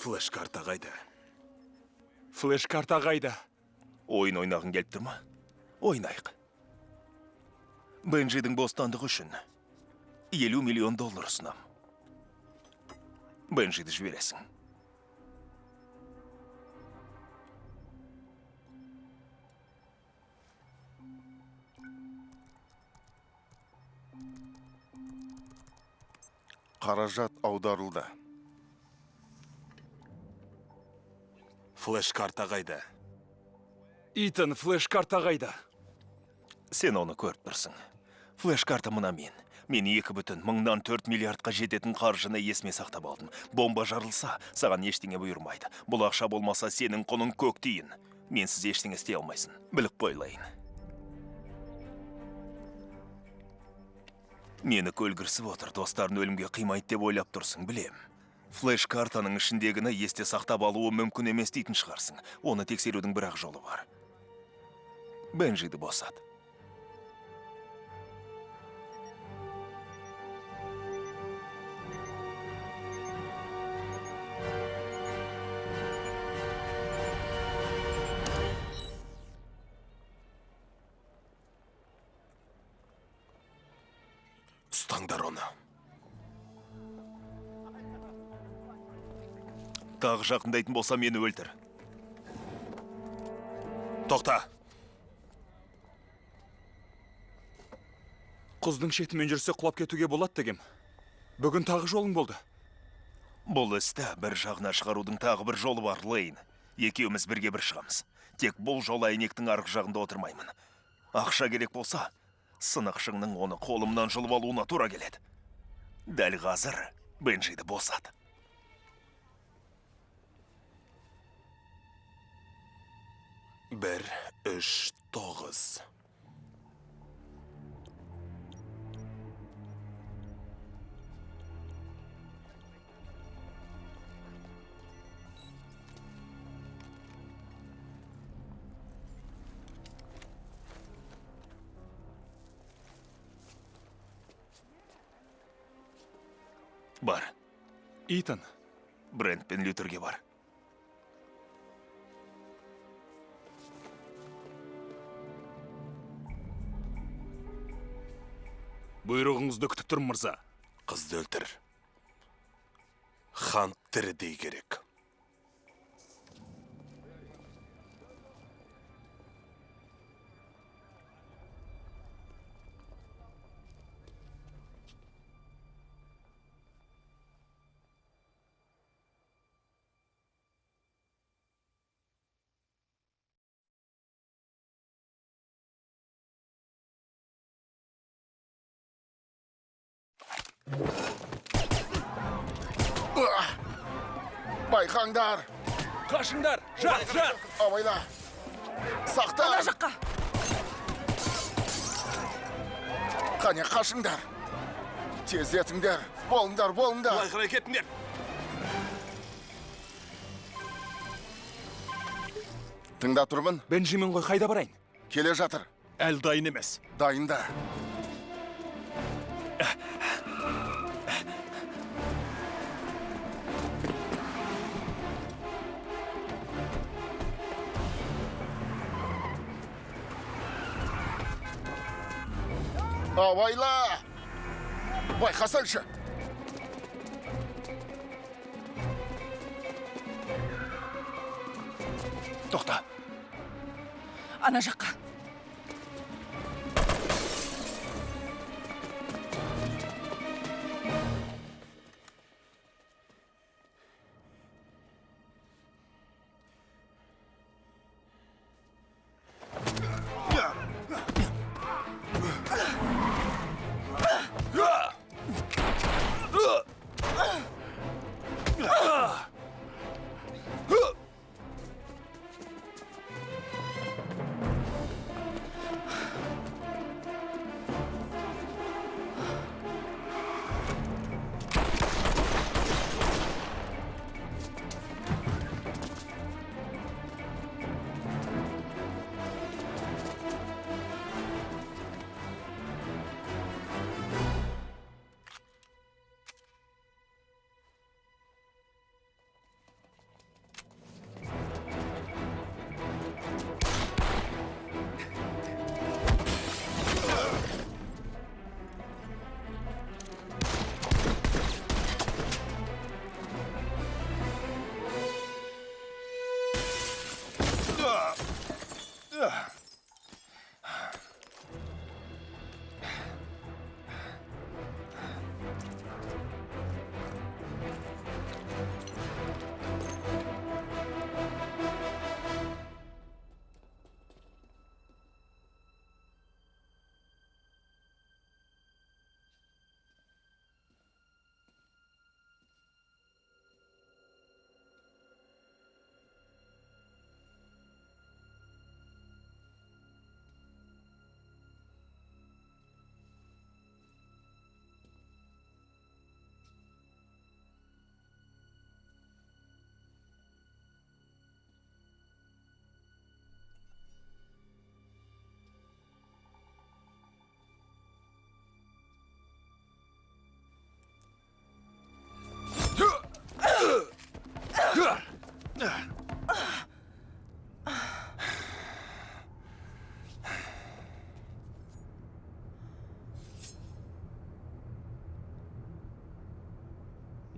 Флеш-карта қайда? Флеш-карта қайда? Ойын ойнағың келіп тұр ма? Ойнайық. Бенджидің бостандығы үшін $50 миллион ұсынам. Бенджиді жібересің. Қаражат аударылды. Флеш-карта қайда? Итан, флеш-карта қайда? Сен оны көріп тұрсың. Флеш-карта мұна мен. Мен 2,4 миллиардқа жететін қаржыны есме сақтап алдым. Бомба жарылса, саған ештеңе бұйырмайды. Бұл ақша болмаса, сенің құның көк тиын. Менсіз ештеңе істей алмайсың. Біліп қойлайын. Мені көлгірсіп отыр, достарын өлімге қимайды деп ойлап тұрсың, білем. Флеш-картаның ішіндегіні есте сақтап алуы мүмкін емес дейтін шығарсың. Оны тексерудің бір-ақ жолы бар. Бенджиді босат. Ұстаңдар оны. Тағы жақындайтын болса мені өлтір. Тоқта. Құздың шетімен жүрсе құлап кетуге болады дегем. Бүгін тағы жолың болды. Бұл істі бір жағына шығарудың тағы бір жолы бар, Лейн. Екеуміз бірге бір шығамыз. Тек бұл жол әйнектің арғы жағында отырмаймын. Ақша керек болса, сынықшыңның оны қолымнан жұлып алуына тура келеді. Дәл қазір Бенджиді босат. Бір, үш, тоғыз. Бар. Итан. Брент пен Лютерге бар. Бұйрығыңызды күтіп тұрмын, мырза. Қызды өлтір. Хан тірідей керек. Байқаңдар! Қашыңдар! Жақ! Абайла! Сақта! Ана жаққа! Қане қашыңдар! Тездетіңдер! Болыңдар! Былай қарай кетіңдер! Тыңда тұрмын, Бенджимин ғой, қайда барайын? келе жатыр. Әлі дайын емес. Дайында. Абайла! Байқасаңшы! Тоқта. Ана жаққа.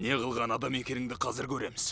не қылған адам екеніңді қазір көреміз.